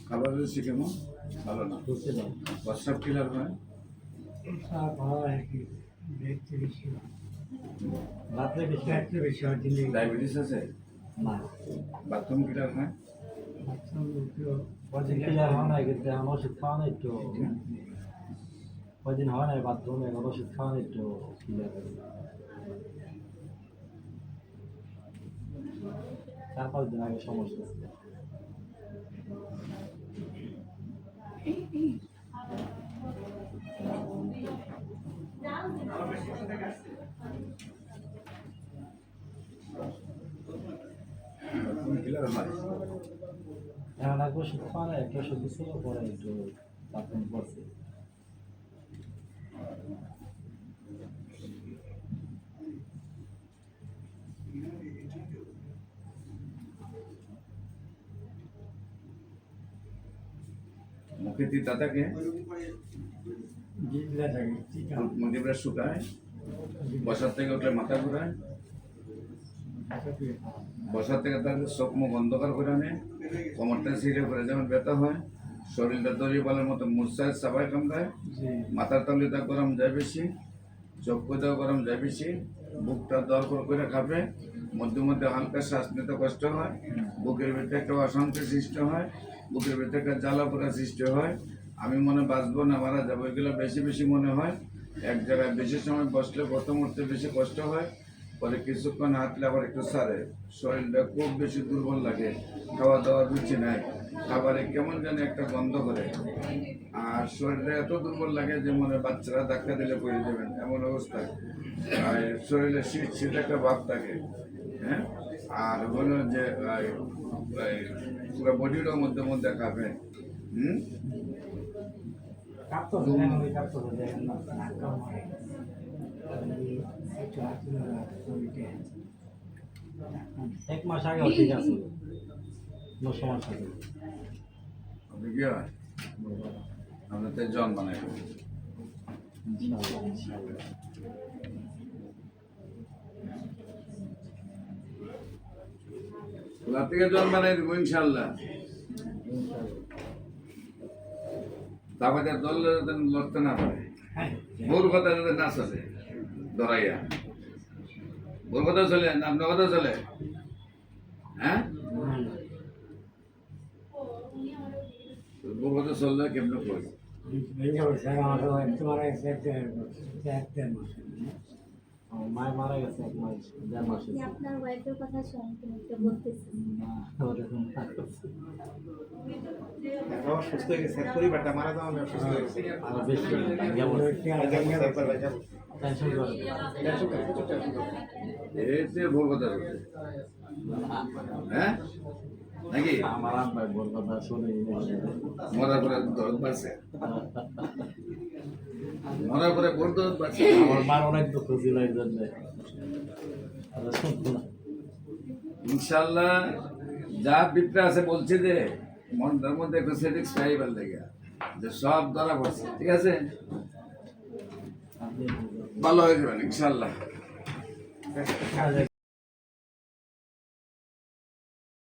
খাবার রুচি কেমন? ভালো না, প্রস্রাব ক্লিয়ার হয়? ডায়াবেটিস আছে? না, বাথরুম ক্লিয়ার হয়? কদিন ক্লিয়ার হওয়া নাই, কিন্তু এখন ওষুধ খাওয়া নাই একটু। কদিন হওয়া নাই বাথরুমে, এখন ওষুধ খাওয়া নাই একটু ক্লিয়ার হবে। 4-5 দিন আগে সমস্যা ছিল। বাথরুম ক্লিয়ার হয়? এখন আগে ওষুধ খাওয়া নাই, একটা ওষুধ ছিল, পরে একটু বাথরুম পড়ছে। মুখে তিতা থাকে? মুখে শুকায়? বসার থেকে উঠলে মাথা ঘুরায়? বসার থেকে তাহলে চোখ মুখ অন্ধকার করে নেয়, কোমরটা ছিঁড়ে করে যেমন ব্যথা হয়, শরীরটা দড়িয়ে বলার মতো মুরসায় সাবাই কামড়ায়, মাথার তালুটা গরম যায় বেশি, চোখ কোথাও গরম যায় বেশি, বুকটা দর করে কাঁপে, মধ্যে মধ্যে হালকা শ্বাস নিতে কষ্ট হয়, বুকের ভিতরে একটা অশান্তি সৃষ্টি হয়, বুকের ভিতরে একটা জ্বালা পোড়া সৃষ্টি হয়, আমি মনে বাঁচবো না, মারা যাবো, এগুলো বেশি বেশি মনে হয়। এক জায়গায় বেশি সময় বসলে প্রথম উঠতে বেশি কষ্ট হয়, পরে কিছুক্ষণ হাঁটলে আবার একটু সারে, শরীরটা খুব বেশি দুর্বল লাগে, খাওয়া দাওয়ার রুচি নাই, খাবারে কেমন যেন একটা গন্ধ করে, আর শরীরটা এত দুর্বল লাগে যে মনে বাচ্চারা ধাক্কা দিলে পড়ে যাবেন এমন অবস্থায়, আর শরীরে শীত শীত একটা ভাব থাকে, হ্যাঁ, আর হলো যে পুরো বডিটাও মধ্যে মধ্যে কাঁপে। এক মাস আগে ঠিক আছে, কোনো সমস্যা নেই। আপনি কি হয় আপনার তো জন বানাই থেকে জন বানাই দেবো ইনশাল্লাহ। তারপরে দল লড়তে না পারে, ভোর কথা যাতে না চলে ধরাইয়া, ভোর কথা চলে না আপনার কথা চলে, হ্যাঁ, ভোর কথা চললে কেমন করি মায়ের মারা গেছে 1 মাস 1.5 মাস। আপনার ওয়াইফের কথা শুনতে বলতেছি সুস্থ হয়ে গেছে, পরিবারটা মারা যাওয়া সুস্থ হয়ে গেছে, আরো বেশি টেনশন করে। এতে ভোর কথা চলছে, হ্যাঁ নাকি আমার আব্বাই বল কথা শুনে মরার পরে দরদ বাড়ছে, মরার পরে বড় দরদ বাড়ছে। আমার মার অনেক দুঃখ ছিল এই জন্য, ইনশাল্লাহ যা বিপরে আছে বলছি যে মনটার মধ্যে একটু সেটিক্স পাইবার লেগে যে সব ধরা পড়ছে, ঠিক আছে, ভালো হয়ে যাবেন ইনশাল্লাহ।